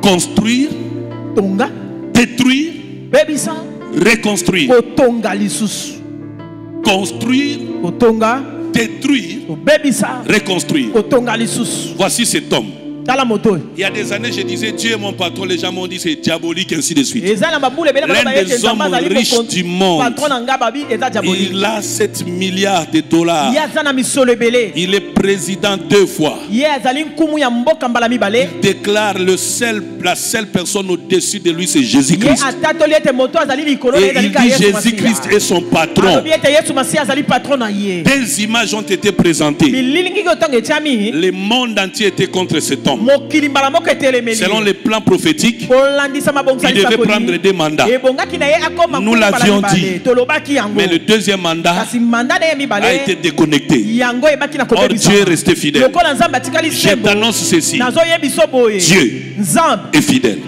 construire, tonga, détruire, bebisa, reconstruire. kotonga lisusu, Construire, kotonga, détruire, bebisa, reconstruire. kotonga lisusu. Voici cet homme. Tala moto. Il y a des années, je disais Dieu est mon patron. Les gens m'ont dit c'est diabolique, ainsi de suite. L'un des hommes riches du monde. Il a 7 milliards de dollars. Il est président 2 fois. Il déclare la seule personne au-dessus de lui, c'est Jésus-Christ. Et il dit Jésus-Christ est son patron. Des images ont été présentées. Le monde entier était contre cet homme. Selon les plans prophétiques, il devait prendre 2 mandats. Nous l'avions dit. Mais le 2e mandat a été déconnecté. Or Dieu est resté fidèle. Je t'annonce ceci. Dieu est fidèle.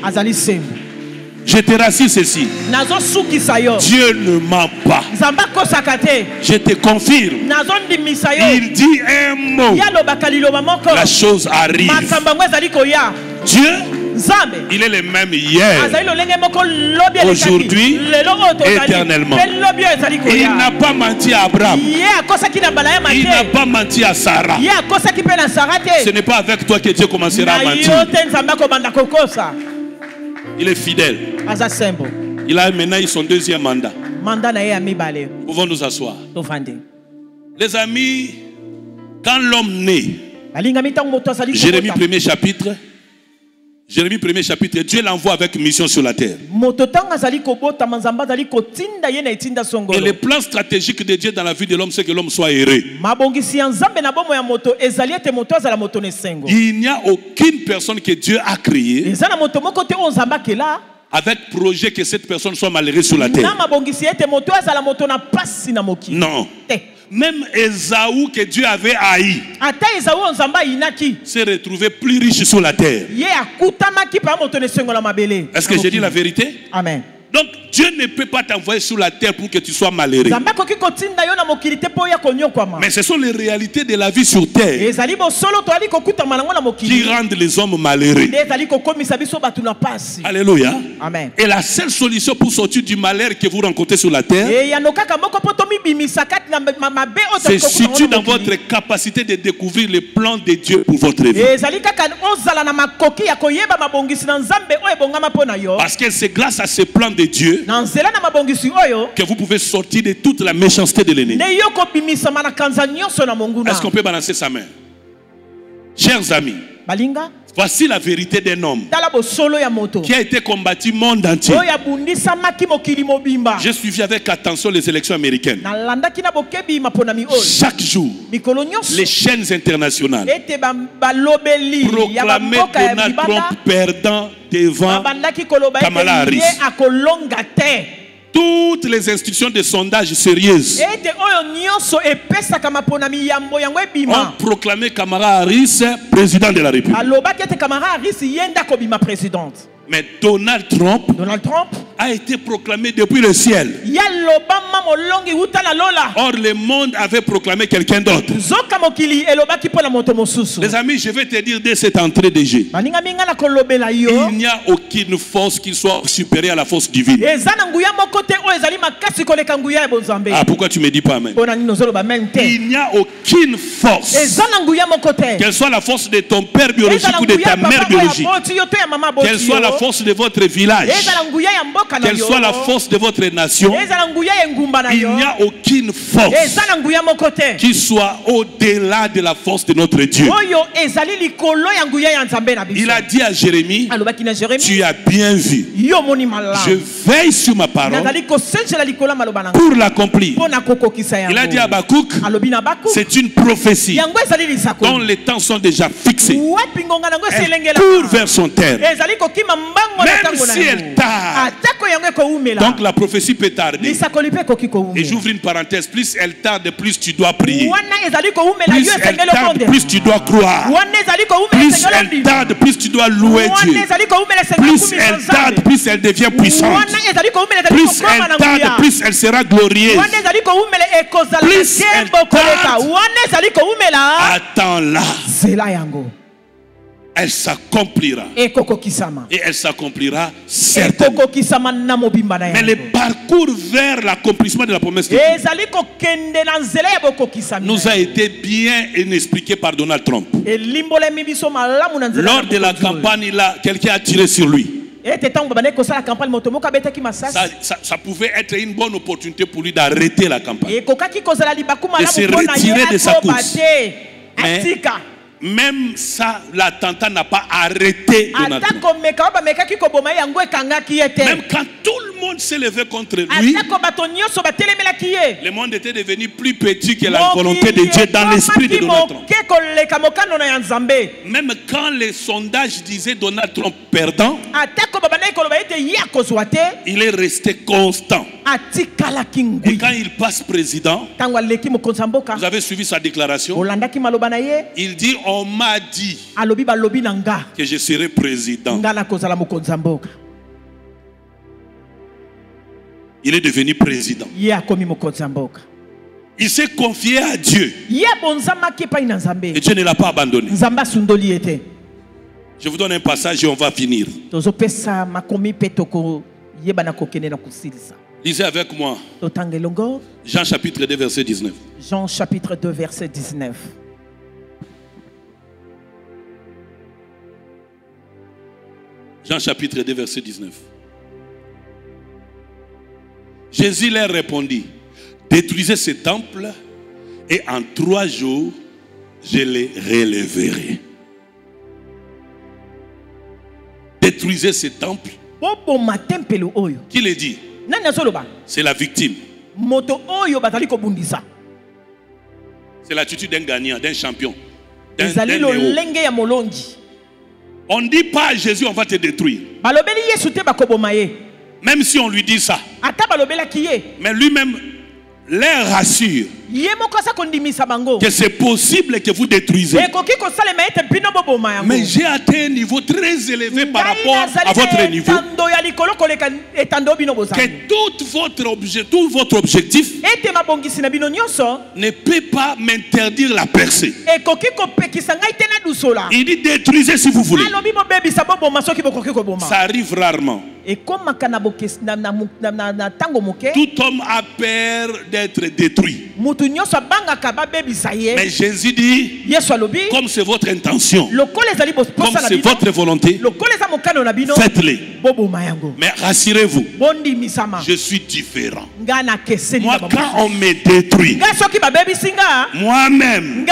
Je te rassure ceci. Dieu ne ment pas. Je te confirme. Il dit un mot. La chose arrive. Dieu, il est le même hier, aujourd'hui, éternellement. Il n'a pas menti à Abraham. Il n'a pas menti à Sarah. Ce n'est pas avec toi que Dieu commencera à mentir. Il est fidèle. Il a maintenant son 2e mandat. Pouvons nous asseoir. Les amis, quand l'homme naît, Jérémie 1er chapitre, Dieu l'envoie avec mission sur la terre. Et le plan stratégique de Dieu dans la vie de l'homme, c'est que l'homme soit heureux. Il n'y a aucune personne que Dieu a créée avec projet que cette personne soit malheureuse sur la terre. Non. Même Ésaü que Dieu avait haï s'est retrouvé plus riche sur la terre. Est-ce que j'ai dit la vérité? Amen. Donc Dieu ne peut pas t'envoyer sur la terre pour que tu sois malheureux. Mais ce sont les réalités de la vie sur terre qui rendent les hommes malheureux. Alléluia. Amen. Et la seule solution pour sortir du malheur que vous rencontrez sur la terre, c'est surtout dans votre capacité de découvrir le plan de Dieu pour votre vie. Parce que c'est grâce à ce plan de Dieu que vous pouvez sortir de toute la méchanceté de l'ennemi. Est-ce qu'on peut balancer sa main? Chers amis, voici la vérité d'un homme qui a été combattu monde entier. J'ai suivi avec attention les élections américaines. Chaque jour, les chaînes internationales proclamaient Donald Trump perdant devant Kamala Harris. Toutes les institutions de sondage sérieuses ont proclamé Kamala Harris président de la République. Mais Donald Trump a été proclamé depuis le ciel. Or, le monde avait proclamé quelqu'un d'autre. Les amis, je vais te dire dès cette entrée de jeu, il n'y a aucune force qui soit supérieure à la force divine. Ah, pourquoi tu ne me dis pas amen? Il n'y a aucune force, qu'elle soit la force de ton père biologique ou de ta mère biologique, qu'elle soit la force de votre village, quelle soit la force de votre nation, il n'y a aucune force qui soit au-delà de la force de notre Dieu. Il a dit à Jérémie, tu as bien vu, je veille sur ma parole pour l'accomplir. Il a dit à Habakkuk, c'est une prophétie dont les temps sont déjà fixés. Elle court vers son terme. Même si elle tarde. Donc la prophétie peut tarder. Et j'ouvre une parenthèse. Plus elle tarde, plus tu dois prier. Plus elle tarde, plus tu dois croire. Plus elle tarde, plus tu dois louer Dieu. Plus elle tarde, plus elle devient puissante. Plus elle tarde, plus elle sera glorieuse. Plus elle tarde, attends-la. elle s'accomplira. Et elle s'accomplira certainement. Mais le parcours vers l'accomplissement de la promesse de Dieu nous a été bien expliqué par Donald Trump. Lors de la campagne, quelqu'un a tiré sur lui. Ça pouvait être une bonne opportunité pour lui d'arrêter la campagne, de se retirer de sa course. Mais même ça, l'attentat n'a pas arrêté Donald Trump. Même quand tout le monde s'est levé contre lui, le monde était devenu plus petit que la volonté de Dieu dans l'esprit de Donald Trump. Même quand les sondages disaient Donald Trump perdant, il est resté constant. Et quand il passe président, vous avez suivi sa déclaration, il dit: on m'a dit que je serai président. Il est devenu président. Il s'est confié à Dieu. Et Dieu ne l'a pas abandonné. Je vous donne un passage et on va finir. Lisez avec moi Jean chapitre 2 verset 19. Jean chapitre 2 verset 19. Jean chapitre 2 verset 19. Jésus leur répondit: détruisez ce temple et en 3 jours je les relèverai. Détruisez ce temple. Qui le dit? C'est la victime. C'est l'attitude d'un gagnant, d'un champion, d'un héros. On ne dit pas à Jésus: on va te détruire. Même si on lui dit ça. Mais lui-même leur rassure que c'est possible que vous détruisez. Mais j'ai atteint un niveau très élevé par rapport à votre niveau. Que tout votre objectif ne peut pas m'interdire la percée. Il dit: détruisez si vous voulez. Ça arrive rarement. Tout homme a peur d'être détruit. Mais Jésus dit: comme c'est votre intention, comme c'est votre volonté, faites-le. Mais rassurez-vous, je suis différent. Moi, quand on me détruit, moi-même,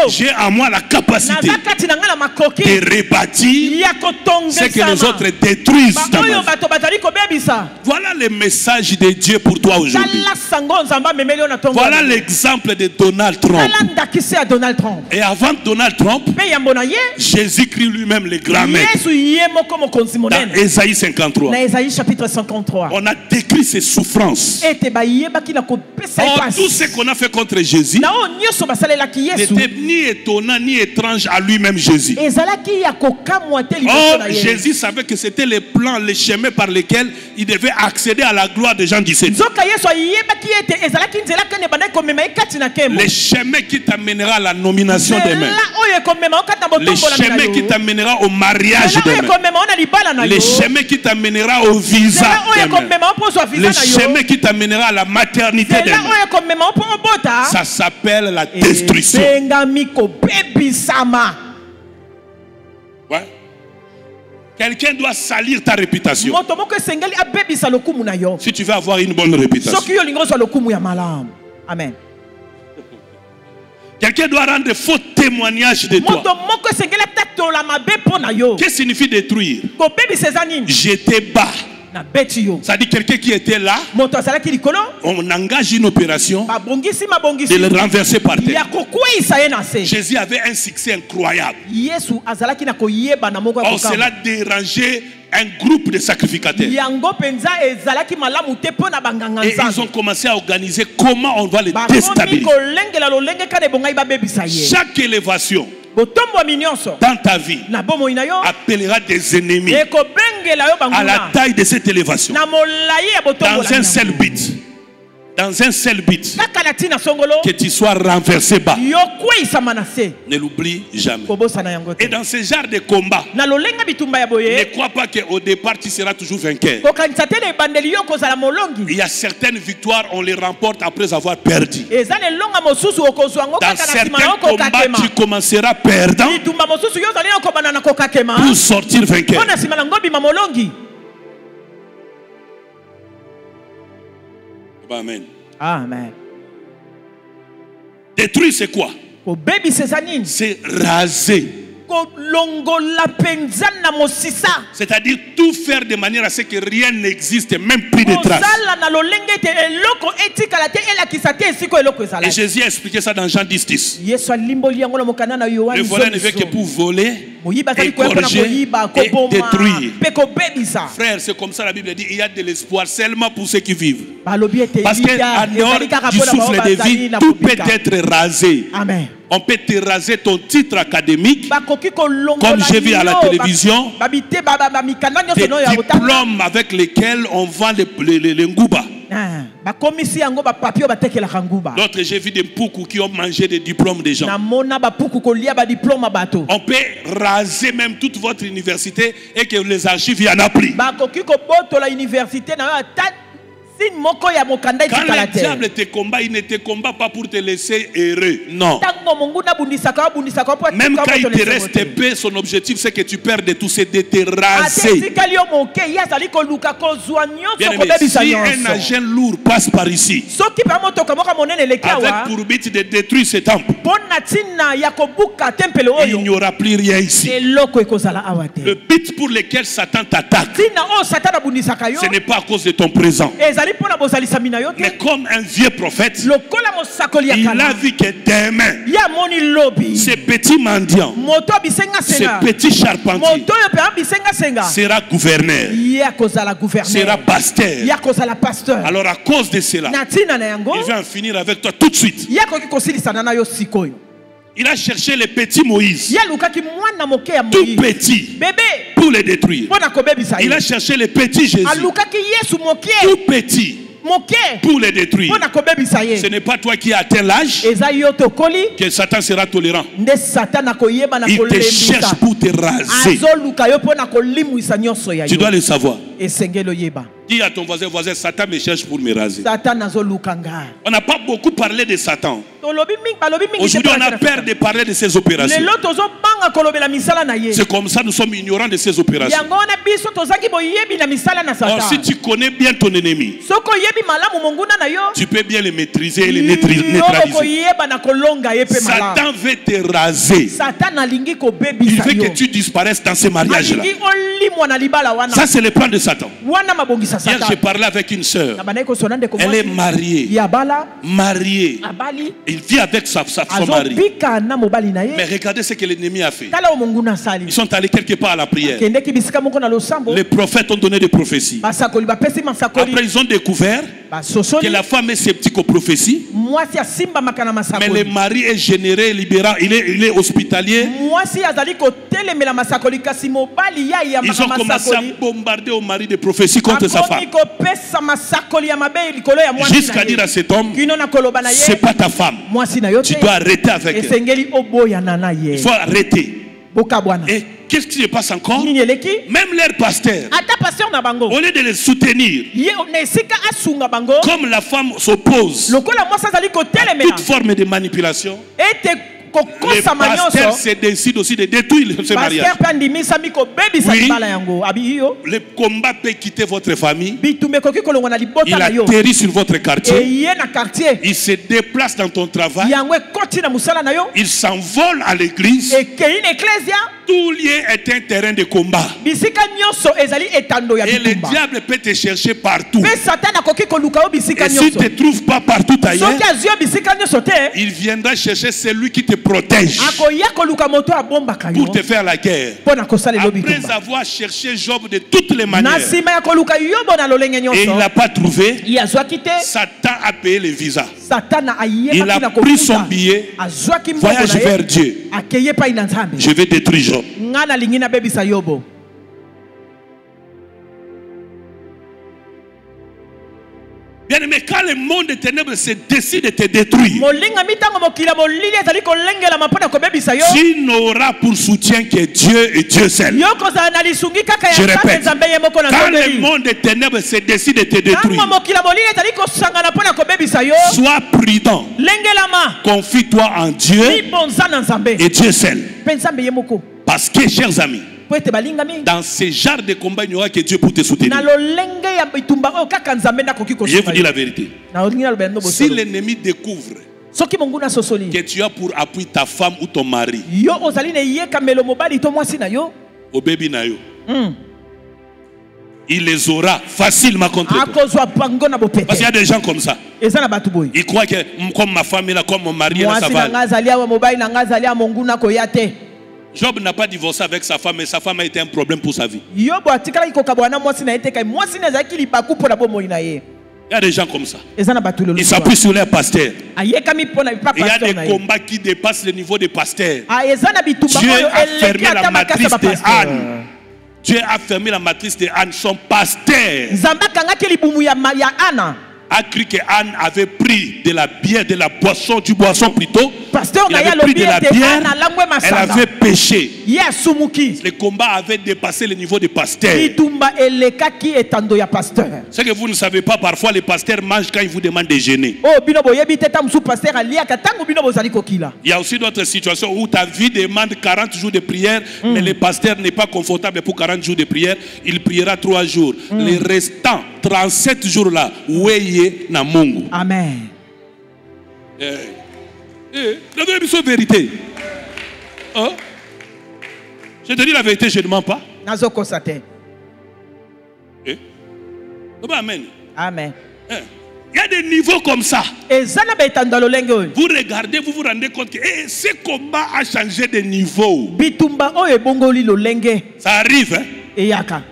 j'ai en moi la capacité de rebâtir ce que les autres détruisent dans ma vie. Voilà le message de Dieu pour toi aujourd'hui. Voilà l'exemple de Donald Trump. Et avant Donald Trump, Jésus-Christ lui-même le grand maître. Dans Ésaïe 53, on a décrit ses souffrances. Or, tout ce qu'on a fait contre Jésus n'était ni étonnant ni étrange à lui-même Jésus. Or, Jésus savait que c'était les plans, les chemins par lesquels il devait accéder à la gloire des gens d'ici. Les chemins qui t'amènera à la nomination demain. Les chemins qui t'amènera au mariage demain. Les chemins qui t'amènera au visa demain. Les chemins qui t'amènera à la maternité demain. Ça s'appelle la destruction. Ouais. Quelqu'un doit salir ta réputation si tu veux avoir une bonne réputation. Amen. Quelqu'un doit rendre de faux témoignages de toi. Qu'est-ce que signifie détruire? J'étais bas. Ça dit quelqu'un qui était là, on engage une opération de le renverser par terre. Jésus avait un succès incroyable. Or, cela dérangeait un groupe de sacrificateurs. Et ils ont commencé à organiser comment on va les déstabiliser. Chaque élévation dans ta vie appellera des ennemis à la taille de cette élévation, dans un seul but: dans un seul but, que tu sois renversé bas. Ne l'oublie jamais. Et dans ce genre de combat, ne crois pas qu'au départ tu seras toujours vainqueur. Il y a certaines victoires, on les remporte après avoir perdu. Dans certains combats, tu commenceras perdant pour sortir vainqueur. Amen. Amen. Détruire, c'est quoi? C'est raser. C'est-à-dire tout faire de manière à ce que rien n'existe, même plus de traces. Et Jésus a expliqué ça dans Jean 10:10. Le voleur ne fait que pour voler, égorger et détruire. Frère, c'est comme ça la Bible dit, il y a de l'espoir seulement pour ceux qui vivent. Parce qu'en dehors du souffle de vie, tout peut être rasé. Amen. On peut te raser ton titre académique, comme j'ai vu à la télévision, des diplômes avec lesquels on vend les ngouba. D'autres, j'ai vu des poukou qui ont mangé des diplômes des gens. On peut raser même toute votre université et que les archives, il n'y en a plus. Quand le diable te combat, il ne te combat pas pour te laisser heureux. Non. Même quand il te reste peu, son objectif c'est que tu perdes tout, c'est de te raser. Bien aimé, si un agent lourd passe par ici, avec pour but de détruire ce temple, il n'y aura plus rien ici. Le but pour lequel Satan t'attaque, ce n'est pas à cause de ton présent. Mais comme un vieux prophète, il a vu que demain, ce petit mendiant, ce petit charpentier sera gouverneur, sera pasteur. Alors à cause de cela, il va en finir avec toi tout de suite. Il a cherché le petit Moïse, tout petit, pour le détruire. Il a cherché le petit Jésus, tout petit, pour le détruire. Ce n'est pas toi qui as atteint l'âge que Satan sera tolérant. Il te cherche pour te raser. Tu dois le savoir. Dis à ton voisin, Satan me cherche pour me raser. On n'a pas beaucoup parlé de Satan. Aujourd'hui, on a peur de parler de ses opérations. C'est comme ça nous sommes ignorants de ses opérations. Or, si tu connais bien ton ennemi, tu peux bien le maîtriser et le neutraliser. Satan veut te raser. Il veut que tu disparaisses dans ce mariage-là. Ça, c'est le plan de Satan. Hier, j'ai parlé avec une sœur. Elle est mariée. Il vit avec son mari. Mais regardez ce que l'ennemi a fait. Ils sont allés quelque part à la prière. Les prophètes ont donné des prophéties. Après, ils ont découvert que la femme est sceptique aux prophéties. Mais le mari est généré, libéral, il est hospitalier. Ils ont commencé à bombarder au mari des prophéties contre sa femme. Jusqu'à dire à cet homme, c'est pas ta femme. Tu dois arrêter avec elle. Il faut arrêter. Et qu'est-ce qui se passe encore? Même leur pasteur, au lieu de les soutenir, comme la femme s'oppose à toute forme de manipulation, le pasteur se décide aussi de détruire ce mariage. Oui, le combat peut quitter votre famille. Il atterrit sur votre quartier. Il se déplace dans ton travail. Il s'envole à l'église. Tout lieu est un terrain de combat. Et le diable peut te chercher partout. Et s'il ne te trouve pas partout ailleurs, il viendra chercher celui qui te protège pour te faire la guerre. Après avoir cherché Job de toutes les manières et il n'a pas trouvé, Satan a payé le visa. Il a pris son billet, voyage vers Dieu. Je vais détruire Job. Bien aimé, quand le monde des ténèbres se décide de te détruire, tu n'auras pour soutien que Dieu et Dieu seul. Je répète, quand le monde des ténèbres se décide de te détruire, sois prudent, confie-toi en Dieu et Dieu seul. Parce que, chers amis, dans ce genre de combat, il n'y aura que Dieu pour te soutenir. Je vous dis la vérité. Si l'ennemi découvre que tu as pour appui ta femme ou ton mari, au bébé nayo, il les aura facilement contre toi. Parce qu'il y a des gens comme ça. Ils croient que comme ma femme est là, comme mon mari est là, ça va. Job n'a pas divorcé avec sa femme, mais sa femme a été un problème pour sa vie. Il y a des gens comme ça. Ils s'appuient sur les pasteurs. Il y a des combats qui dépassent le niveau des pasteurs. Dieu a fermé la matrice de Anne. Dieu a fermé la matrice de Anne, son pasteur. A cru que Anne avait pris de la bière, de la boisson, du boisson plutôt. Il avait pris de la bière, elle avait péché. Le combat avait dépassé le niveau des pasteurs. Ce que vous ne savez pas, parfois les pasteurs mangent quand ils vous demandent de jeûner. Il y a aussi d'autres situations où ta vie demande 40 jours de prière, mais le pasteur n'est pas confortable pour 40 jours de prière. Il priera 3 jours. Les restants 37 jours là, na Mungu. Amen. La vérité. Hein? Je te dis la vérité, je ne mens pas. Amen. Amen. Il y a des niveaux comme ça. Vous regardez, vous vous rendez compte que ce combat a changé de niveau. Ça arrive. Hein?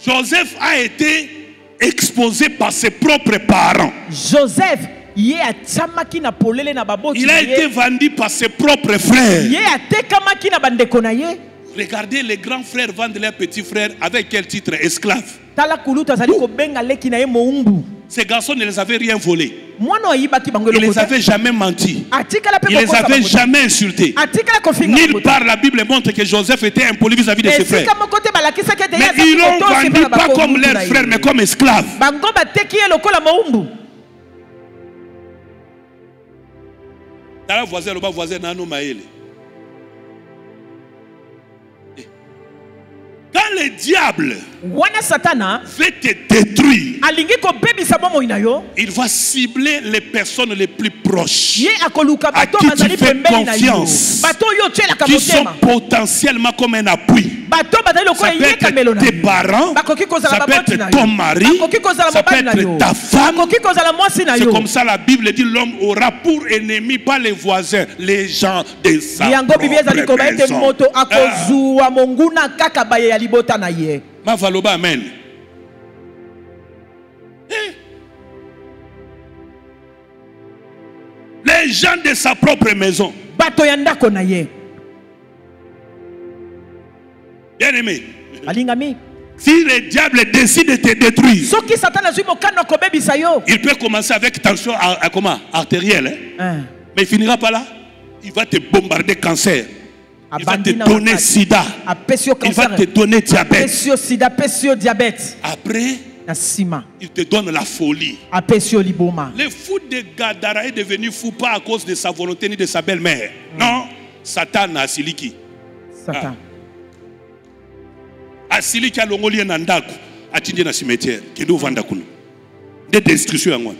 Joseph a été exposé par ses propres parents. Joseph, il a été vendu par ses propres frères. Regardez, les grands frères vendent leurs petits frères avec quel titre? Esclaves. Ces garçons ne les avaient rien volé. Ils ne les avaient jamais menti. Ils ne les avaient jamais insultés. Nulle part la Bible montre que Joseph était impoli vis-à-vis de ses frères. Mais ils l'ont vendu pas comme leurs frères, mais comme esclaves. Quand le diable veut te détruire, il va cibler les personnes les plus proches à qui tu fais confiance, qui sont potentiellement comme un appui. Ça peut être tes parents, ça peut être ton mari, ça peut être ta femme. C'est comme ça la Bible dit: l'homme aura pour ennemi pas les voisins, les gens de sa propre maison. Amen. Les gens de sa propre maison. Bien aimé. Si le diable décide de te détruire, il peut commencer avec tension artérielle. Mais il finira par là. Il va te bombarder cancer. Il va te donner sida. Il va te donner diabète. Après, il te donne la folie. Le fou de Gadara est devenu fou pas à cause de sa volonté ni de sa belle-mère. Non, Satan a Siliki. Satan. Asiliki a l'ongolien nandaku, atindi na cimetière, qui nous vend d'akoun. Des destructions.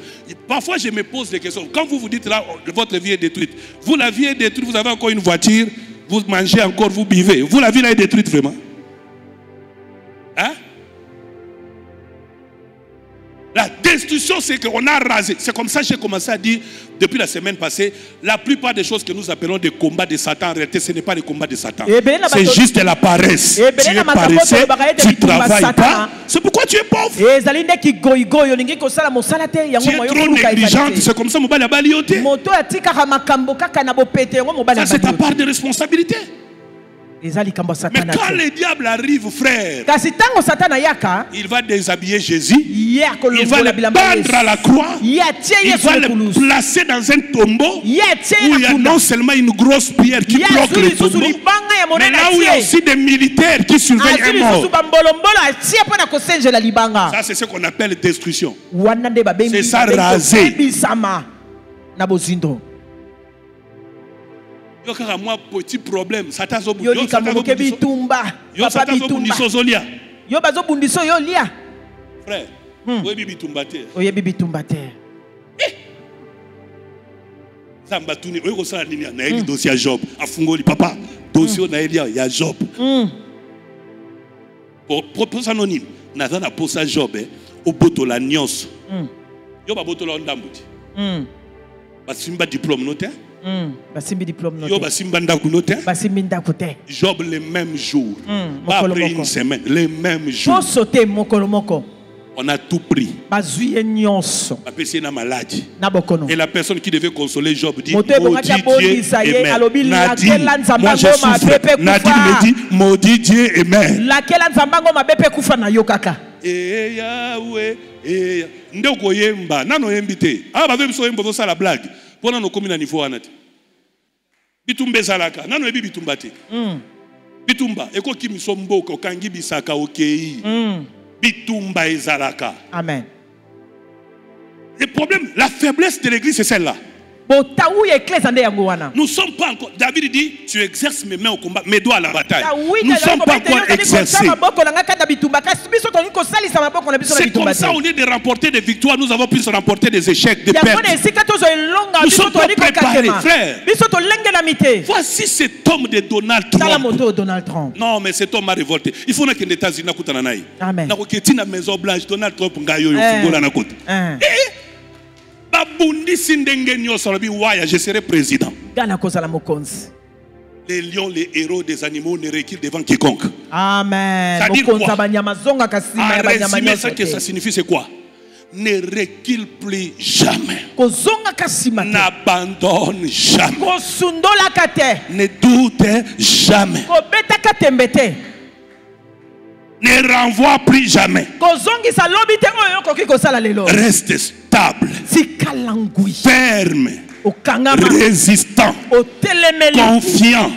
Parfois je me pose des questions. Quand vous vous dites là, votre vie est détruite. Vous, la vie est détruite, vous avez encore une voiture, vous mangez encore, vous buvez. Vous, la vie là est détruite vraiment. Hein? La destruction, c'est qu'on a rasé. C'est comme ça que j'ai commencé à dire depuis la semaine passée. La plupart des choses que nous appelons des combats de Satan, en réalité, ce n'est pas des combats de Satan. C'est juste de la paresse. Tu es paresseux, tu ne travailles pas. C'est pourquoi tu es pauvre. Tu es trop négligente. C'est comme ça que tu as balioté. Ça, c'est ta part de responsabilité. Mais quand le diable arrive, frère, il va déshabiller Jésus, il va le pendre à la croix, il va le placer dans un tombeau où il y a non seulement une grosse pierre qui bloque le tombeau, mais là où il y a aussi des militaires qui surveillent un mort. Ça, c'est ce qu'on appelle destruction. C'est ça, raser. Yo kaka moi petit problème ça tazo yo bazo bundiso yo lia frère oye bibi tumba te zamba tuni oye ko sala nini na eli dossier Job afungoli papa dossier na eli ya Job pour ça anonyme na za na posa Job au boto la nyonso yo ba boto la ndambuti basimba diplôme notaire Job le même jour, pas après une semaine, le même jour. On a tout pris. Et la personne qui devait consoler Job dit maudit Dieu et mère. Moi je souffre. Nadine me dit maudit Dieu et mère. Et Yahweh, ndeko yemba, nano yembite. Ah ba vem so yembo to sala blague. Pona no komi na niveau anate. Bitumba zalaka, nano yebi bitumba te. Bitumba eko kimi somboka okangi bisaka okei. Bitumba ezalaka. Amen. Le problème, la faiblesse de l'église c'est celle-là. Nous ne sommes pas encore. David dit, tu exerces mes mains au combat, mes doigts à la bataille. Nous ne sommes pas encore exercés. C'est comme ça, au lieu de remporter des victoires, nous avons pu remporter des échecs, des pertes. Nous sommes pas préparés, frère. Voici cet homme de Donald Trump. Non, mais cet homme m'a révolté. Il faut que les États-Unis Amen. Donald Trump je serai président. Les lions, les héros des animaux ne reculent devant quiconque. Amen. Ça dit quoi? Ça, que ça signifie c'est quoi? Ne recule plus jamais. N'abandonne jamais. Ne doute jamais. Ne renvoie plus jamais. Reste stable, ferme, résistant, confiant,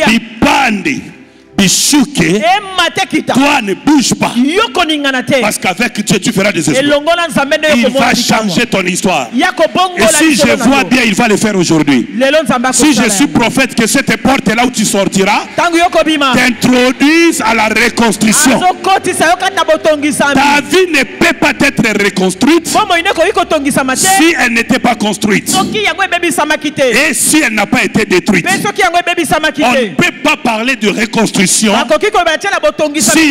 Bipandi, Bishuke, toi ne bouge pas. Parce qu'avec Dieu tu feras des espoirs. Il va changer ton histoire. Et si je vois bien, il va le faire aujourd'hui. Si je suis prophète, que cette porte là où tu sortiras t'introduise à la reconstruction. Ta vie ne peut pas être reconstruite si elle n'était pas construite. Et si elle n'a pas été détruite. On ne peut pas parler de reconstruction s'il n'y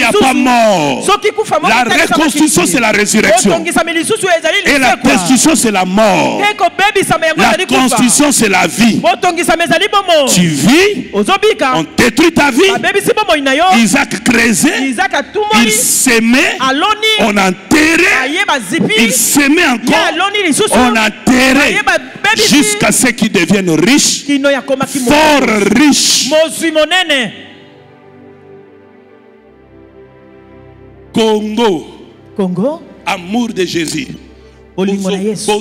a pas mort. La reconstruction c'est la résurrection. Et la destruction c'est la mort. La construction c'est la vie. Tu vis, on détruit ta vie. Isaac creusait, il s'aimait, on enterrait, il s'aimait encore, on enterrait jusqu'à ce qu'il devienne riche, fort riche. Congo, amour de Jésus.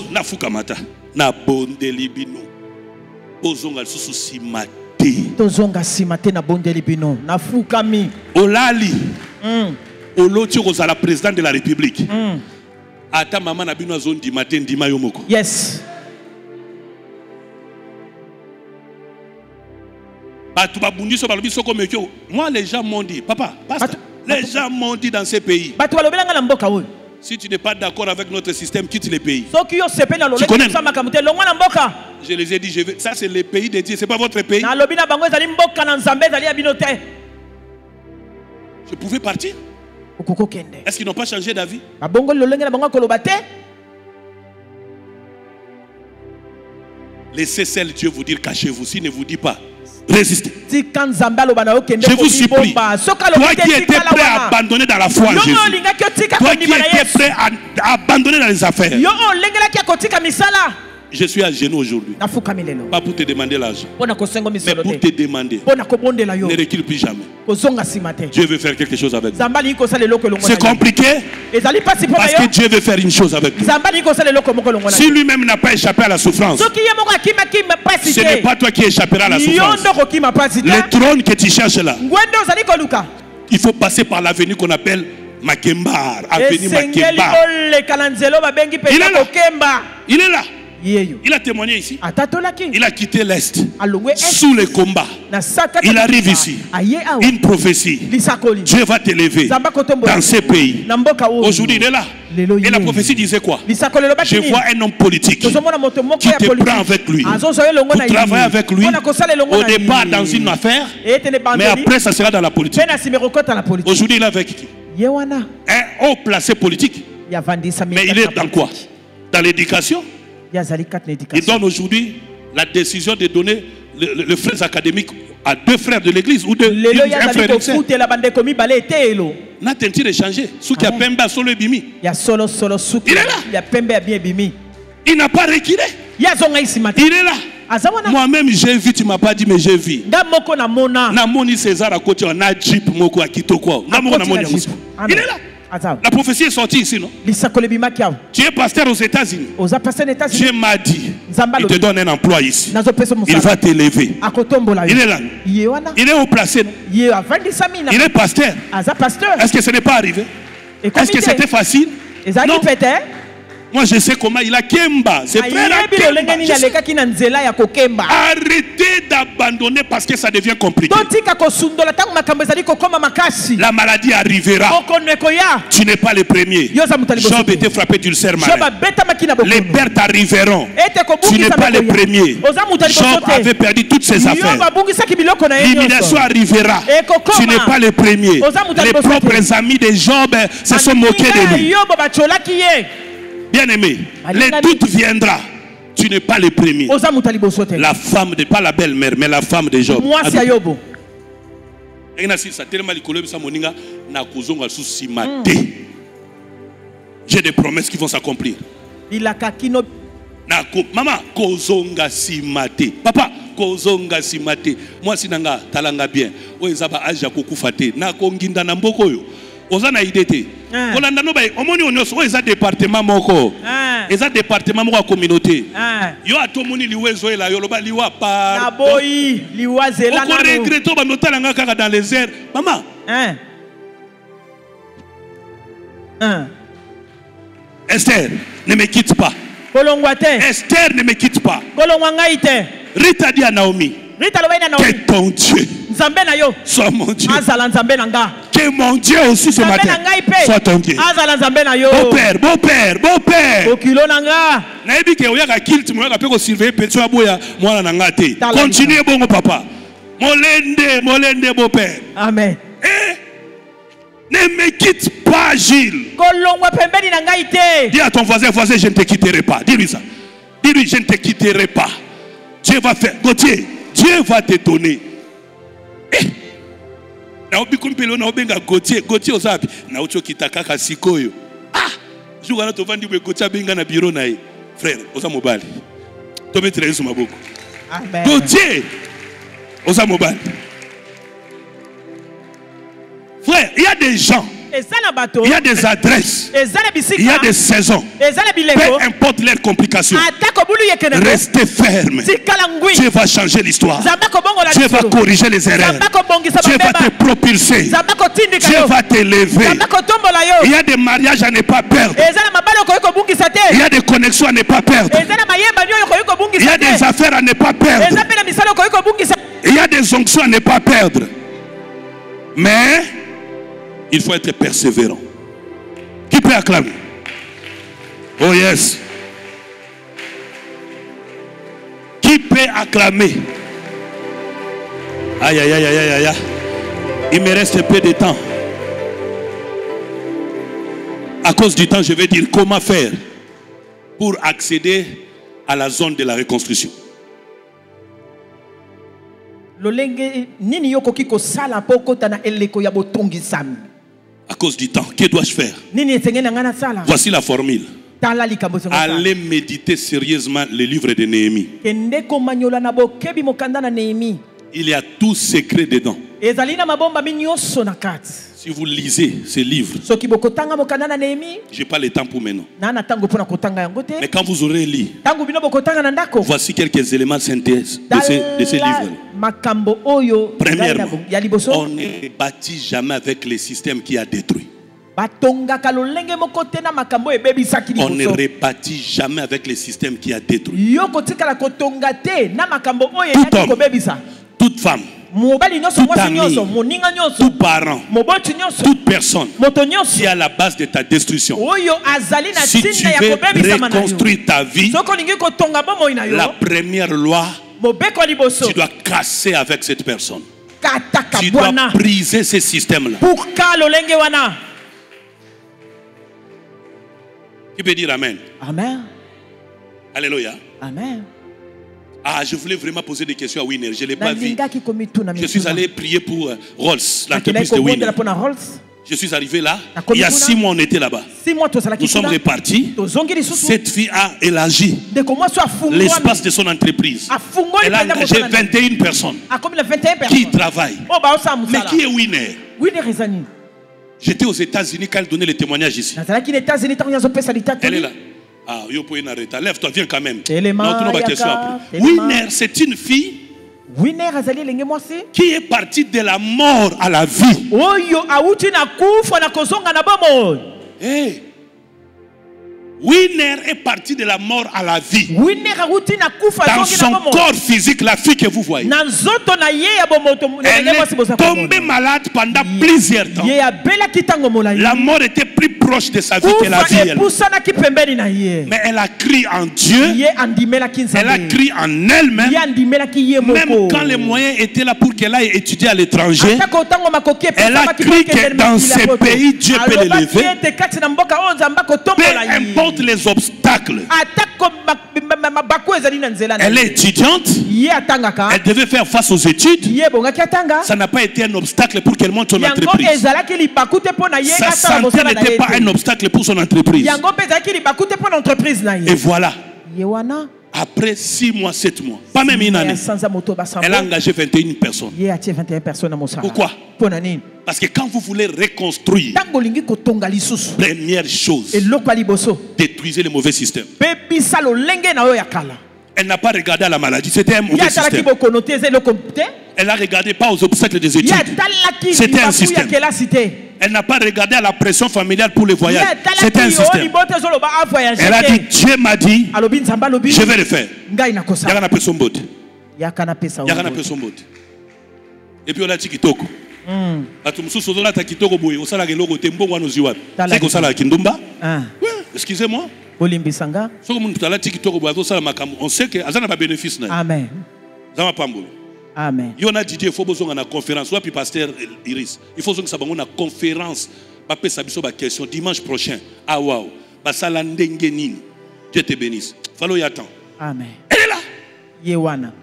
Nafukamata na bondeli bino. Bozonga susu simate. Tozonga simate na bondeli bino. Nafukami. Olali. Oloti ozala président de la République. Ata mama na bino azon di matin di mayomoko. Yes. Moi les gens m'ont dit, papa, pasteur, les gens m'ont dit dans ces pays, si tu n'es pas d'accord avec notre système, quitte les pays. Tu connais? Je les ai dit, ça c'est les pays de Dieu, c'est pas votre pays. Je pouvais partir. Est-ce qu'ils n'ont pas changé d'avis? Laissez celle Dieu vous dire, cachez-vous. S'il ne vous dit pas, résistez. Je vous supplie. Toi qui étais prêt à abandonner dans la foi en Jésus. Toi qui étais prêt à abandonner dans les affaires. Je suis à genoux aujourd'hui. Pas pour te demander l'argent, mais pour te demander. Ne recule plus jamais. Dieu veut faire quelque chose avec toi. C'est compliqué parce que Dieu veut faire une chose avec toi. Si lui-même n'a pas échappé à la souffrance, ce n'est pas toi qui échapperas à la souffrance. Le trône que tu cherches là, il faut passer par l'avenue qu'on appelle Makembar. Avenue Makembar. Il est là. Il est là. Il a témoigné ici. Il a quitté l'Est sous les combats. Il arrive ici. Une prophétie. Dieu va t'élever dans ces pays. Aujourd'hui, il est là. Et la prophétie disait quoi? Je vois un homme politique qui te prend avec lui pour travailler avec lui au départ dans une affaire, mais après ça sera dans la politique. Aujourd'hui, il est avec qui? Un haut placé politique. Mais il est dans quoi? Dans l'éducation. Il donne aujourd'hui la décision de donner le frères académique à 2 frères de l'église ou un frère de l'église. N'a tenté de changer. Il est là. Il n'a pas reculé. Il est là. Moi-même j'ai vu, tu m'as pas dit mais j'ai vu. Namoni César à côté on a Jeep moko à Kitoko. Il est là. La prophétie est sortie ici, non? Tu es pasteur aux États-Unis. Dieu m'a dit, il te donne un emploi ici. Il va t'élever. Il est là. Il est haut placé, non? Il est pasteur. Est-ce que ce n'est pas arrivé? Est-ce que c'était facile? Non. Moi je sais comment il a Kemba. C'est frère Kemba. Arrêtez d'abandonner parce que ça devient compliqué. La maladie arrivera. Tu n'es pas le premier. Job était frappé d'ulcère marin. Les pertes arriveront. Tu n'es pas le premier. Job avait perdu toutes ses affaires. L'humiliation arrivera. Tu n'es pas le premier. Les propres amis de Job se sont moqués de lui. Bien aimé, le doute viendra. Tu n'es pas le premier. La femme de, pas la belle-mère, mais la femme de Job. J'ai des promesses qui vont s'accomplir. Maman, kozonga simate. Papa, kozonga simate. Moi sinanga talanga bien. Oezaba aja kokufate. Na konginda na mboko yo. Ozana idete. Kolanda no bay omoni onyoso oeza département moko. Eza département moko communauté. Yo atomoni liwezo ela yo loba liwa par. Na boyi liwa zela na. Ko regreto ba notalanga kaka dans les airs. Maman. Esther, ne me quitte pas. Esther, ne me quitte pas. Rita dit à Naomi, que ton Dieu soit mon Dieu. Que mon Dieu aussi ce matin soit ton Dieu. Beau-père, beau-père, beau-père. Continuez bon papa. Molende, molende beau-père. Amen. Ne me quitte pas, Gilles. Dis à ton voisin, voisin, je ne te quitterai pas. Dis-lui ça. Dis-lui, je ne te quitterai pas. Dieu va faire. Gauthier, Dieu va te donner. Gauthier, Gauthier, osabi. Naocho kitakaka sikoyo. Ah! Je vais te vendre Gauthier benga na bureau na. Frère, osa mobile. To mettre sur ma boucle. Amen. Gauthier, osa mobile. Frère, il y a des gens, il y a des adresses, il y a des saisons. Peu importe leurs complications, restez ferme. Dieu va changer l'histoire. Dieu va corriger les erreurs. Dieu va te propulser. Dieu va t'élever. Il y a des mariages à ne pas perdre. Il y a des connexions à ne pas perdre. Il y a des affaires à ne pas perdre. Il y a des onctions à ne pas perdre. Mais il faut être persévérant. Qui peut acclamer? Oh yes. Qui peut acclamer? Aïe aïe aïe aïe aïe aïe. Il me reste peu de temps. À cause du temps, je vais dire comment faire pour accéder à la zone de la reconstruction. À cause du temps, que dois-je faire? Voici la formule. allez méditer sérieusement le livre de Néhémie. Il y a tout secret dedans. Si vous lisez ces livres, je n'ai pas le temps pour maintenant. Mais quand vous aurez lu, voici quelques éléments de synthèse de ces livres. Premièrement, on ne bâtit jamais avec le système qui a détruit. On ne rebâtit jamais avec le système qui a détruit. Tout homme, toute femme, tout ami, tout parent, toute personne qui est à la base de ta destruction. Si tu veux reconstruire ta vie, la première loi, tu dois casser avec cette personne. Tu dois briser ce système-là. Qui peut dire Amen? Amen. Alléluia. Amen. Ah, je voulais vraiment poser des questions à Winner. Je ne l'ai pas vu. Je suis allé prier pour Rolls, l'entreprise de Winner. Je suis arrivé là. Il y a 6 mois, on était là-bas. Nous sommes repartis. Cette fille a élargi l'espace de son entreprise. Elle a engagé 21 personnes qui travaillent. Mais qui est Winner? J'étais aux États-Unis quand elle donnait le témoignage ici. Elle est là. Ah, lève-toi, viens quand même. Winner, c'est une fille qui est partie de la mort à la vie. Hey. Winner est parti de la mort à la vie. Dans son corps physique, la fille que vous voyez. Elle est tombée malade pendant plusieurs temps. La mort était plus proche de sa vie que la vie. Mais elle a crié en Dieu. Elle a crié en elle-même. Même quand les moyens étaient là pour qu'elle aille étudier à l'étranger, elle a crié que dans ces pays, Dieu peut l'élever. Peu importe les obstacles. Elle est étudiante. Elle devait faire face aux études. Ça n'a pas été un obstacle pour qu'elle monte son entreprise. Sa santé n'était pas un obstacle pour son entreprise. Et voilà. Après 6 mois, 7 mois, pas même une année, elle a engagé 21 personnes. Pourquoi? Parce que quand vous voulez reconstruire, première chose, détruisez le mauvais système. Elle n'a pas regardé à la maladie, c'était un mauvais système. Elle n'a regardé pas aux obstacles des études, c'était un système. Elle n'a pas regardé à la pression familiale pour le voyage, c'était un système. Elle a dit, Dieu m'a dit, je vais le faire. Et puis on a dit kitoko. Excusez-moi. On sait que ça n'a pas bénéfice. Amen. Amen. Il y a Didier, il faut que une conférence. Puis pasteur Iris, il faut que ça une conférence. Question dimanche prochain. Ah waouh. Dieu te bénisse. Fallo y attendre. Amen. Elle est là.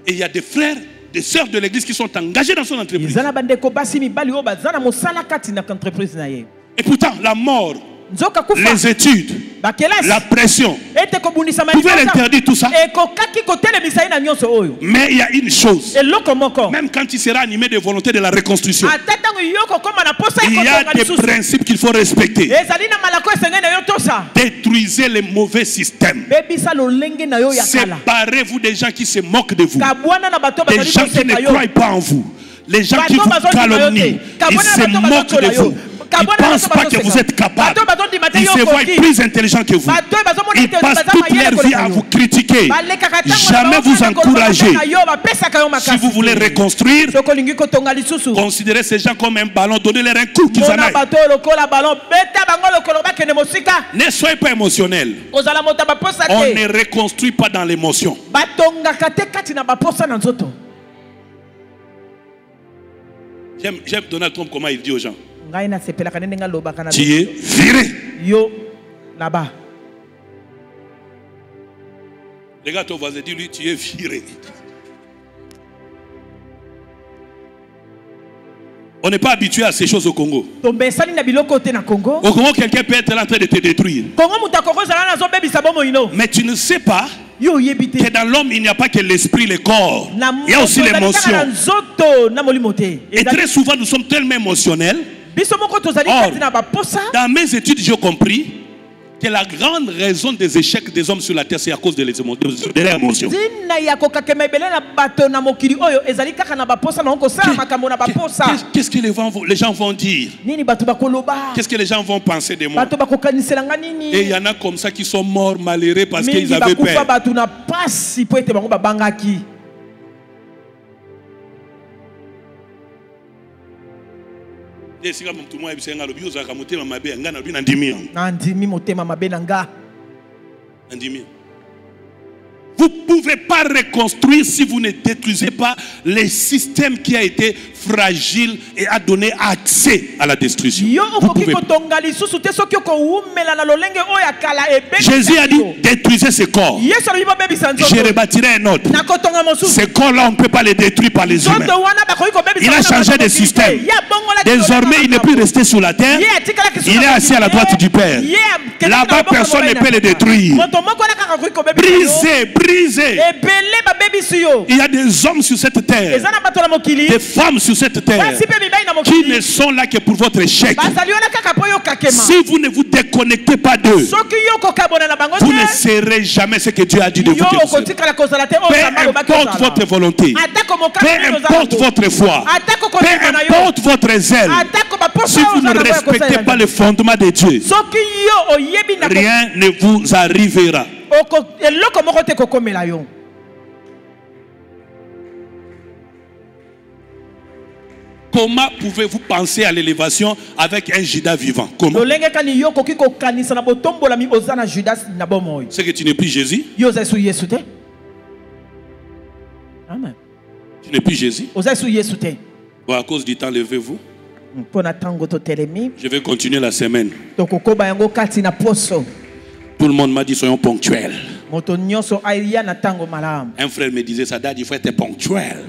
Et il y a des frères, des sœurs de l'église qui sont engagés dans son entreprise. Et pourtant, la mort, les études, la pression, vous pouvez l'interdire tout ça. Mais il y a une chose, même quand il sera animé de volonté de la reconstruction, il y a des principes qu'il faut respecter. Détruisez les mauvais systèmes. Séparez-vous des gens qui se moquent de vous, des gens qui ne croient pas en vous, les gens qui vous calomnient, ils se moquent de vous. Ils ne pensent pas que vous êtes capable. Ils se voient plus intelligents que vous. Ils passent toute leur vie à vous critiquer, jamais vous encourager. Si vous voulez reconstruire, considérez ces gens comme un ballon, donnez-leur un coup qu'ils en aillent. Ne soyez pas émotionnel. On ne reconstruit pas dans l'émotion. J'aime Donald Trump, comment il dit aux gens. Tu es viré. Yo, là-bas. Regarde ton voisin, dis-lui, tu es viré. On n'est pas habitué à ces choses au Congo. Au Congo, quelqu'un peut être en train de te détruire. Mais tu ne sais pas que dans l'homme, il n'y a pas que l'esprit, le corps. Il y a aussi l'émotion. Et très souvent, nous sommes tellement émotionnels. Or, dans mes études, j'ai compris que la grande raison des échecs des hommes sur la terre, c'est à cause de l'émotion. Qu'est-ce que les gens vont dire? Qu'est-ce que les gens vont penser de moi? Et il y en a comme ça qui sont morts malheureux parce qu'ils avaient peur. Vous ne pouvez pas reconstruire si vous ne détruisez pas les systèmes qui a été fragile et a donné accès à la destruction. Jésus a dit détruisez ce corps. Je rebâtirai un autre. Ce corps-là, on ne peut pas les détruire par les humains. Il a changé de système. Désormais, il n'est plus resté sur la terre. Il est assis à la droite du Père. Là-bas, personne ne peut le détruire. Brisez. Il y a des hommes sur cette terre, des femmes sur cette terre qui ne sont là que pour votre échec. Si vous ne vous déconnectez pas d'eux, vous ne serez jamais ce que Dieu a dit de vous. Peu importe votre volonté, peu importe votre foi, peu importe votre zèle, si vous ne respectez pas le fondement de Dieu, rien ne vous arrivera. Comment pouvez-vous penser à l'élévation avec un Judas vivant? Comment? C'est que tu n'es plus Jésus. Amen. Tu n'es plus Jésus. Bon, à cause du temps, levez-vous. Je vais continuer la semaine. Tout le monde m'a dit soyons ponctuels. Un frère me disait ça, Dad, il faut être ponctuel.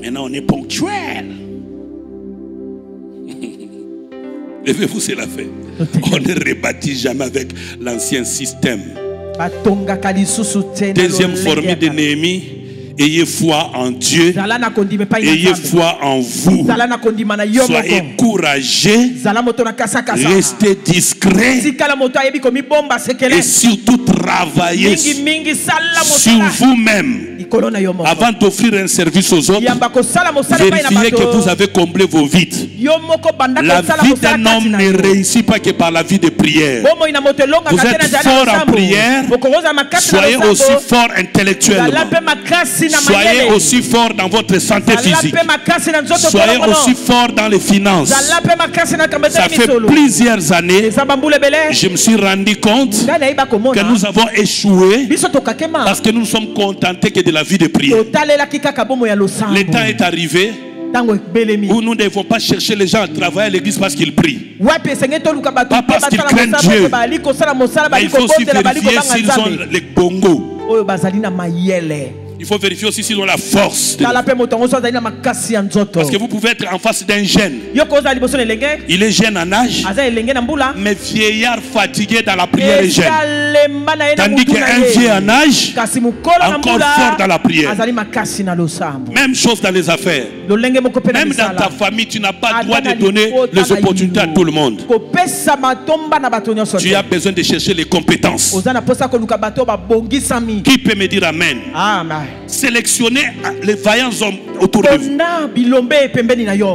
Maintenant on est ponctuel. Levez-vous, c'est la fin. On ne rebâtit jamais avec l'ancien système. Deuxième formule de Néhémie. Ayez foi en Dieu. Ayez foi en vous. Soyez courageux. Restez discret. Et surtout travaillez sur vous-même. Avant d'offrir un service aux autres, vérifiez que vous avez comblé vos vides. La vie d'un homme ne réussit pas que par la vie de prière. Vous êtes fort en prière. Soyez aussi fort intellectuellement. Soyez aussi fort dans votre santé physique. Soyez aussi fort dans les finances. Ça fait plusieurs années, je me suis rendu compte que nous avons échoué parce que nous nous sommes contentés que de la vie de prière. Le temps est arrivé où nous ne devons pas chercher les gens à travailler à l'église parce qu'ils prient. Pas parce qu'ils craignent Dieu. Mais il faut aussi vérifier s'ils ont les bongos. Il faut vérifier aussi s'ils ont la force. Parce que vous pouvez être en face d'un jeune. Il est jeune en âge, mais vieillard fatigué dans la prière est jeune. Tandis qu'un vieux en âge, encore fort dans la prière. Même chose dans les affaires. Même dans ta famille, tu n'as pas le droit de donner les opportunités à tout le monde. Tu as besoin de chercher les compétences. Qui peut me dire Amen? Sélectionnez les vaillants hommes autour de vous.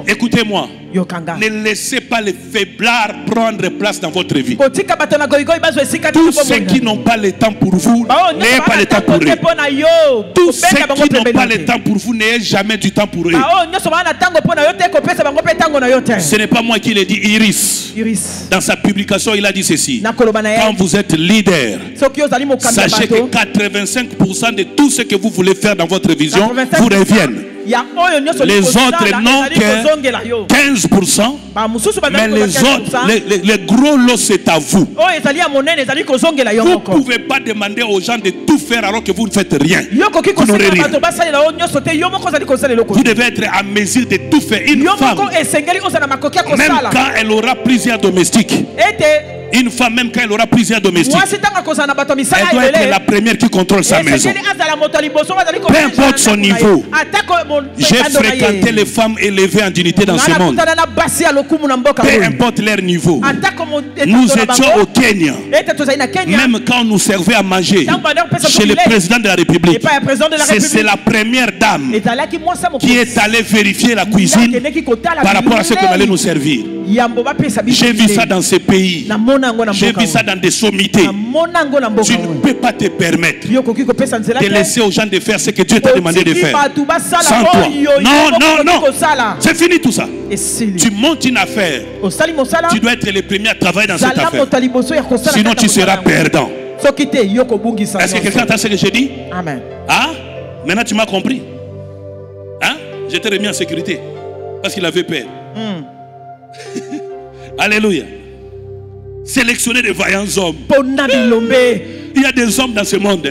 Écoutez-moi. Ne laissez pas les faiblards prendre place dans votre vie. Tous ceux qui n'ont pas le temps pour vous, n'ayez pas le temps pour eux. Tous ceux qui n'ont pas le temps pour vous, n'ayez jamais du temps pour eux. Ce n'est pas moi qui l'ai dit, Iris. Dans sa publication, il a dit ceci. Quand vous êtes leader, sachez que 85% de tout ce que vous voulez faire dans votre vision vous reviennent. Les autres n'ont que 15%. Mais les autres, les gros lots, c'est à vous. Vous ne pouvez pas demander aux gens de tout faire alors que vous ne faites rien. Vous n'aurez rien. Vous devez être à mesure de tout faire. Une femme, même quand elle aura plusieurs domestiques, une femme, même quand elle aura plusieurs domestiques, elle doit être la première qui contrôle sa maison. Peu importe son niveau. J'ai fréquenté les femmes élevées en dignité dans ce monde. Peu importe leur niveau. Nous étions au Kenya. Même quand nous servait à manger chez le président de la République, c'est la première dame qui est allée vérifier la cuisine par rapport à ce qu'on allait nous servir. J'ai vu ça dans ces pays. J'ai vu ça dans des sommités. Tu ne peux pas te permettre de laisser aux gens de faire ce que Dieu t'a demandé de faire sans toi. Non, non, non. C'est fini tout ça. Tu montes une affaire. Tu dois être le premier à travailler dans cette affaire. Sinon tu seras perdant. Est-ce que quelqu'un entend ce que j'ai dit? Amen. Ah? Maintenant tu m'as compris. Hein? J'étais remis en sécurité parce qu'il avait peur. Alléluia. Sélectionner des vaillants hommes. Il y a des hommes dans ce monde.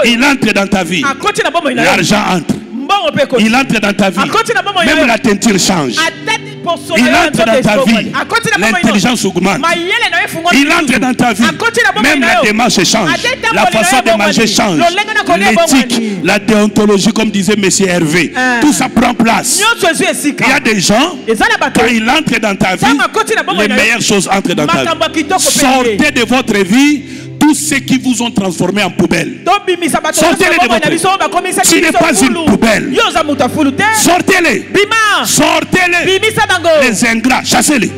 Il entre dans ta vie. L'argent entre. Il entre dans ta vie. Même la teinture change. Il entre dans ta vie. L'intelligence augmente. Il entre dans ta vie. Même la démarche change. La façon de manger change. L'éthique, la déontologie, comme disait M. Hervé. Tout ça prend place. Il y a des gens, quand ils entrent dans ta vie, les meilleures choses entrent dans ta vie. Sortez de votre vie tous ceux qui vous ont transformé en poubelle. Sortez-les de votre vie. Tu n'es pas une poubelle. Sortez-les. Sortez-les. Les ingrats, chassez-les.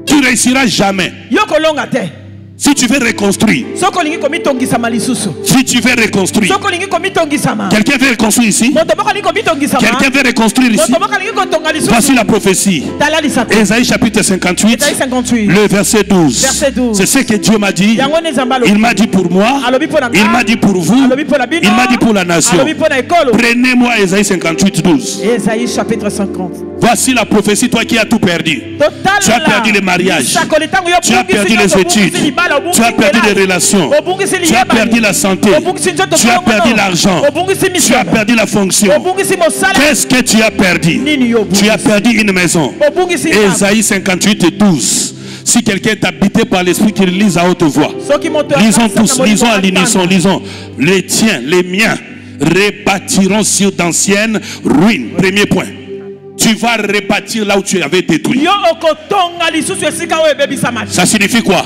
Tu ne réussiras jamais. Si tu veux reconstruire, si tu veux reconstruire, quelqu'un veut reconstruire ici? Quelqu'un veut reconstruire ici? Voici la prophétie. Ésaïe chapitre 58, le verset 12. C'est ce que Dieu m'a dit. Il m'a dit pour moi, il m'a dit pour vous, il m'a dit pour la nation. Prenez-moi Ésaïe 58, 12. Ésaïe chapitre 50. Voici la prophétie, toi qui as tout perdu. Tu as perdu les mariages, tu as perdu les études, tu as perdu les relations, tu as perdu la santé, tu as perdu l'argent, tu as perdu la fonction. Qu'est-ce que tu as perdu? Tu as perdu une maison. Ésaïe 58, 12. Si quelqu'un est habité par l'esprit, qu'il lise à haute voix. Lisons tous, lisons à l'unisson, lisons. Les tiens, les miens, rebâtiront sur d'anciennes ruines. Premier point. Tu vas rebâtir là où tu avais détruit. Ça signifie quoi?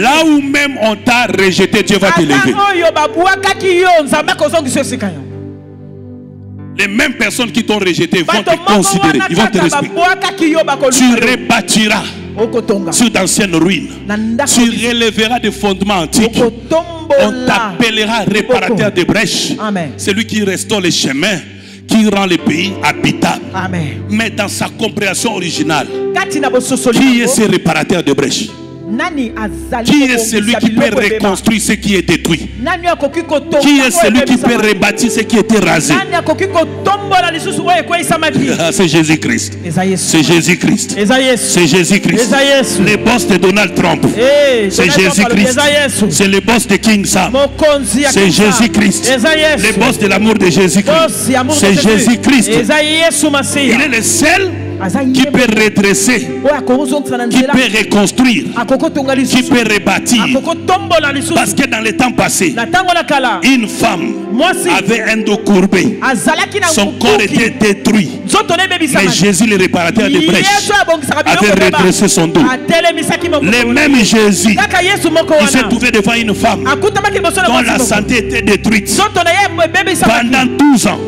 Là où même on t'a rejeté, Dieu va t'élever. Les mêmes personnes qui t'ont rejeté vont te considérer, ils vont te respecter. Tu rebâtiras sur d'anciennes ruines. Tu relèveras des fondements antiques. On t'appellera réparateur de brèches. Celui qui restaure les chemins, qui rend le pays habitable. Amen. Mais dans sa compréhension originale, qui est ce réparateur de brèches? Qui est celui qui peut reconstruire ce qui est détruit? Qui est celui qui peut rebâtir ce qui était rasé? C'est Jésus-Christ. C'est Jésus-Christ. C'est Jésus-Christ. Le boss de Donald Trump. C'est Jésus-Christ. C'est le boss de King Sam. C'est Jésus-Christ. Le boss de l'amour de Jésus-Christ. C'est Jésus-Christ. Il est le seul qui peut redresser, qui peut reconstruire, qui peut rebâtir. Parce que dans les temps passés, une femme avait un dos courbé, son corps était détruit, mais Jésus, le réparateur des brèches, avait redressé son dos. Le même Jésus, il s'est trouvé devant une femme dont la santé était détruite, Pendant 12 ans,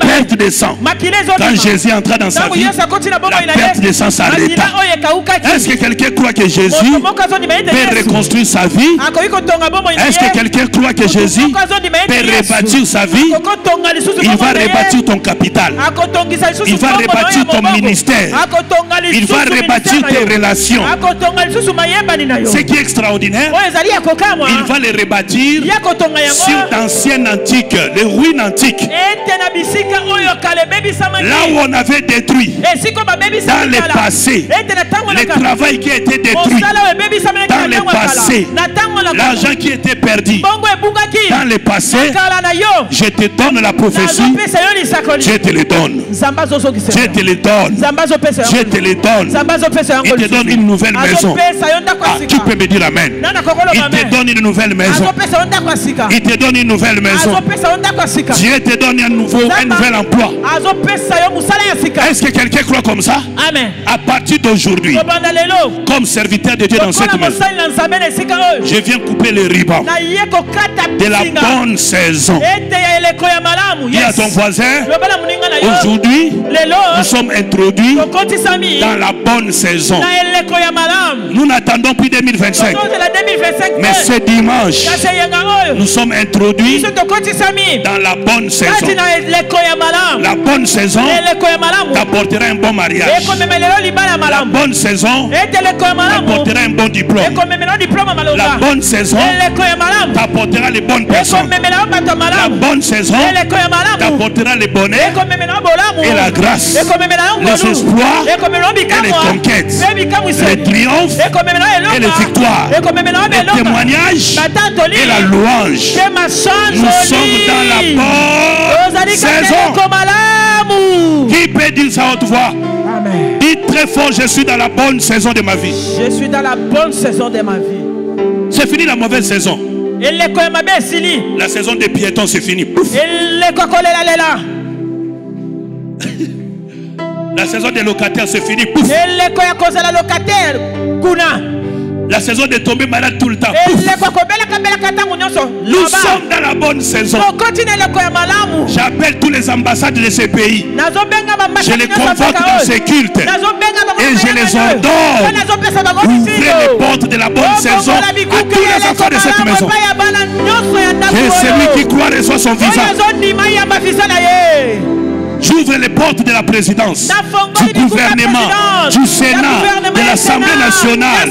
perte de sang. Quand Jésus entra dans sa vie, la perte de sang s'arrêta. Est-ce que quelqu'un croit que Jésus peut reconstruire sa vie? Est-ce que quelqu'un croit que Jésus peut rebâtir sa vie? Il va rebâtir ton capital. Il va rebâtir ton ministère. Il va rebâtir tes relations. Ce qui est extraordinaire, il va les rebâtir sur d'anciennes antiques, les ruines antiques. Là où on avait détruit dans le passé, le travail qui a été détruit dans le passé, l'argent qui était perdu dans le passé, je te donne la prophétie, je te le donne. Je te le donne. Je te le donne. Il te donne une nouvelle maison. Ah, tu peux me dire amen. Il te donne une nouvelle maison. Il te donne une nouvelle maison. Dieu te donne un nouvel emploi. Est-ce que quelqu'un croit comme ça? Amen. À partir d'aujourd'hui, comme serviteur de Dieu dans cette maison, je viens couper les ribans de la bonne saison. Dis à ton voisin, aujourd'hui, nous sommes introduits dans la bonne saison. Nous n'attendons plus 2025. Mais ce dimanche, nous sommes introduits dans la bonne saison. La bonne saison t'apportera un bon mariage. La bonne saison t'apportera un bon diplôme. La bonne saison t'apportera les bonnes personnes. La bonne saison t'apportera les bonheurs et la grâce, les espoirs et les conquêtes, les triomphes et les victoires, les témoignages et la louange. Nous sommes dans la bonne saison. Qui peut dire ça à haute voix? Amen. Dites très fort, je suis dans la bonne saison de ma vie. Je suis dans la bonne saison de ma vie. C'est fini la mauvaise saison. La saison des piétons, c'est fini. La saison des locataires, c'est fini. La saison de tomber malade tout le temps. Nous sommes dans la bonne saison. J'appelle tous les ambassades de ces pays. Je les convoque dans ces cultes. Et je les ordonne. Ouvrez les portes de la bonne saison à tous les enfants de cette maison. Et celui qui croit reçoit son visa. J'ouvre les portes de la présidence, du gouvernement, du Sénat, de l'Assemblée nationale,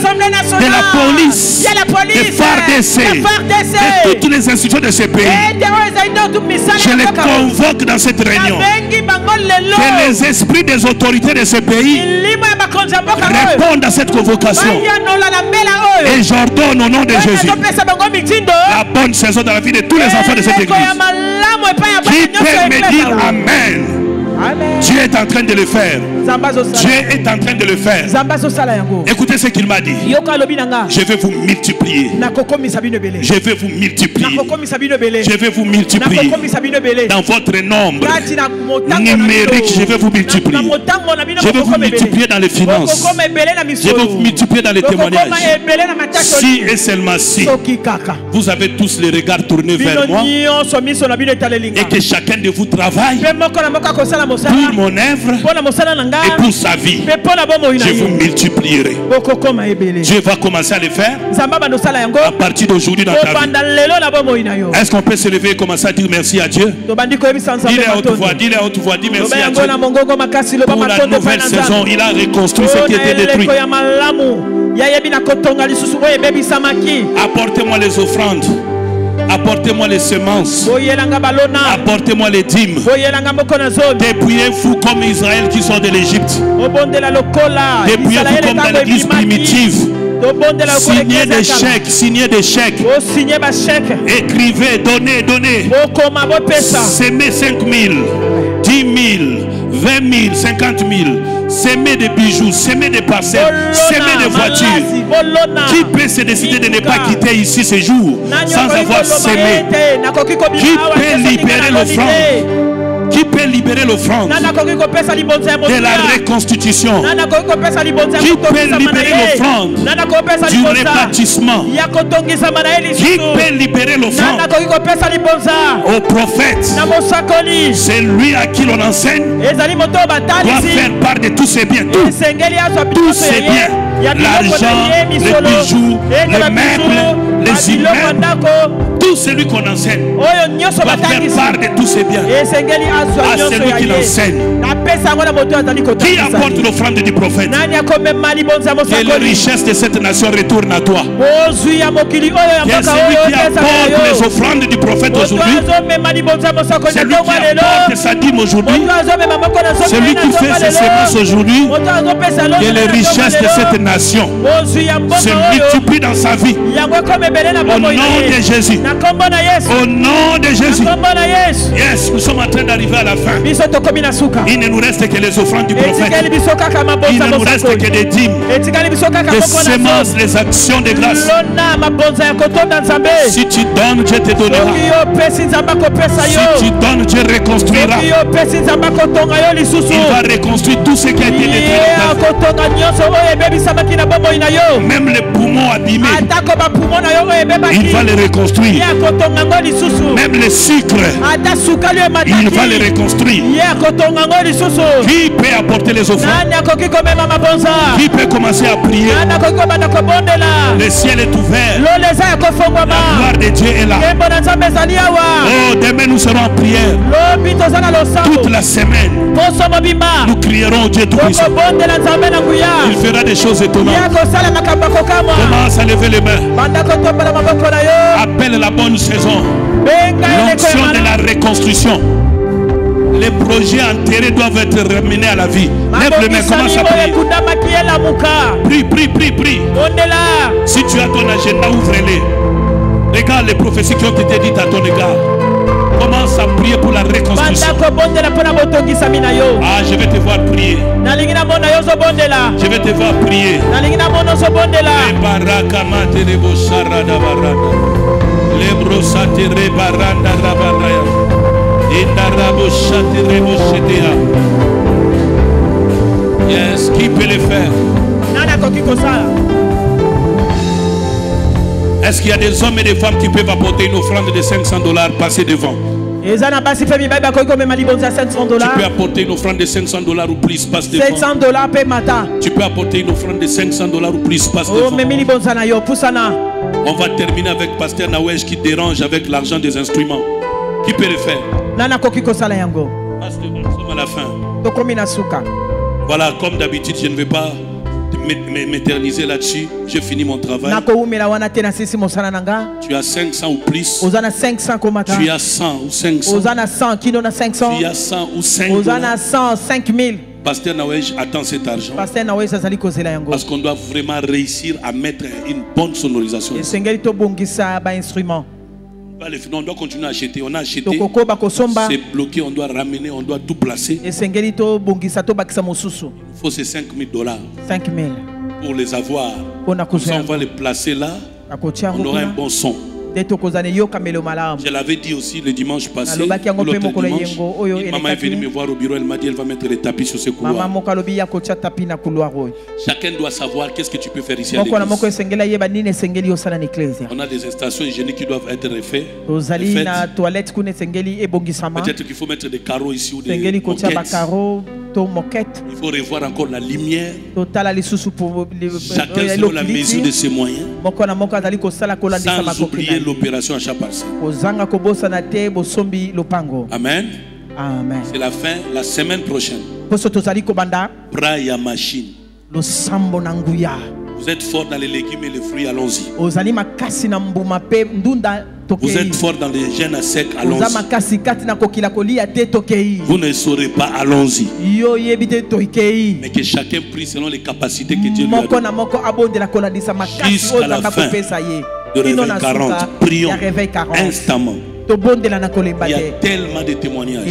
de la police, des FARDC, de toutes les institutions de ce pays. Je les convoque dans cette réunion. Que les esprits des autorités de ce pays répondent à cette convocation. Et j'ordonne au nom de Jésus la bonne saison dans la vie de tous les enfants de cette église. Qui peut me dire amen? Amen. Dieu est en train de le faire. Dieu est en train de le faire. Écoutez ce qu'il m'a dit. Je vais vous multiplier. Je vais vous multiplier. Je vais vous multiplier. Dans votre nombre numérique, je vais vous multiplier. Je vais vous multiplier dans les finances. Je vais vous multiplier dans les témoignages. Si et seulement si vous avez tous les regards tournés vers moi et que chacun de vous travaille pour mon œuvre et pour sa vie, je vous multiplierai. Dieu va commencer à le faire à partir d'aujourd'hui dans ta vie. Est-ce qu'on peut se lever et commencer à dire merci à Dieu? Dis-le à haute voix, dis-le à haute voix, dis merci à Dieu. Pour la nouvelle saison, il a reconstruit ce qui était détruit. Apportez-moi les offrandes. Apportez-moi les semences. Apportez-moi les dîmes. Dépouillez-vous comme Israël qui sort de l'Égypte. Dépouillez-vous comme dans l'église primitive. Signez des chèques, signez des chèques. Écrivez, donnez, donnez. Semez 5 000, 10 000, 20 000, 50 000. Semez des bijoux, semez des parcelles, semez des voitures. Qui peut se décider de ne pas quitter ici ce jour sans avoir semé? Qui peut libérer l'offrande? Qui peut libérer l'offrande de la reconstitution? Qui peut libérer l'offrande du rebâtissement? Qui peut libérer l'offrande au prophète? C'est lui à qui l'on enseigne doit faire part de tous ses biens. Tous ses biens. L'argent, les bijoux, les meubles, les immeubles, tout celui qu'on enseigne doit faire part de tous ses biens à celui qui l'enseigne. Qui apporte l'offrande du prophète? Et les richesses de cette nation retournent à toi. Et celui qui apporte les offrandes du prophète aujourd'hui, celui qui apporte sa dîme aujourd'hui, celui qui fait ses semences aujourd'hui, et les richesses de cette nation se multiplient dans sa vie. Au nom de Jésus. Au nom de Jésus. Yes, nous sommes en train d'arriver à la fin. Il ne nous reste que les offrandes du prophète. Il ne nous reste que des dîmes, des semences, les actions de grâce. Si tu donnes, Dieu te donnera. Si tu donnes, Dieu reconstruira. Il va reconstruire tout ce qui a été détruit. Même les poumons abîmés, il va les reconstruire. Même les sucres, il va les reconstruire. Qui peut apporter les offrandes? Qui peut commencer à prier? Le ciel est ouvert. La gloire de Dieu est là. Oh, demain nous serons en prière. Toute la semaine, nous crierons Dieu tout-puissant. Il fera des choses étonnantes. Commence à lever les mains. Appelle la bonne saison. L'onction de la reconstruction. Les projets enterrés doivent être ramenés à la vie. Lève les mains, commence à prier. Prie. Si tu as ton agenda, ouvre-les. Regarde les prophéties qui ont été dites à ton égard. Commence à prier pour la reconstruction. Ah, je vais te voir prier. Je vais te voir prier. Yes, qui peut le faire? Est-ce qu'il y a des hommes et des femmes qui peuvent apporter une offrande de $500? Passer devant. Tu peux apporter une offrande de $500 ou plus, passe devant. Tu peux apporter une offrande de $500 ou plus, passe devant. On va terminer avec Pasteur Nawej qui dérange avec l'argent des instruments. Qui peut le faire? Passe devant, nous sommes à la fin. Voilà, comme d'habitude, je ne vais pas m'éterniser là-dessus. J'ai fini mon travail. Tu as 500 ou plus. Tu as 100 ou 500. Tu as 100 ou 5 000. Pasteur Nawej attend cet argent. Parce qu'on doit vraiment réussir à mettre une bonne sonorisation. Non, on doit continuer à acheter. On a acheté. C'est bloqué. On doit ramener. On doit tout placer. Il faut ces $5 000. 5 000. Pour les avoir. Comme ça, on va les placer là. On aura un bon son. Je l'avais dit aussi le dimanche passé. Maman est venue me voir au bureau. Elle m'a dit elle va mettre les tapis sur ce couloir. Chacun doit savoir qu'est-ce que tu peux faire ici à l'église. On a des installations hygiéniques qui doivent être refaites. Peut-être qu'il faut mettre des carreaux ici ou des moquettes. Il faut revoir encore la lumière. Chacun selon la mesure de ses moyens. Sans oublier l'opération à chaque parcelle. Amen. C'est la fin. La semaine prochaine. Braya machine. Vous êtes fort dans les légumes et les fruits, allons-y. Vous êtes fort dans les gènes à sec, allons-y. Vous ne saurez pas, allons-y. Mais que chacun prie selon les capacités que Dieu lui a données. Jusqu'à la fin de Réveil 40, prions instamment. Il y a tellement de témoignages.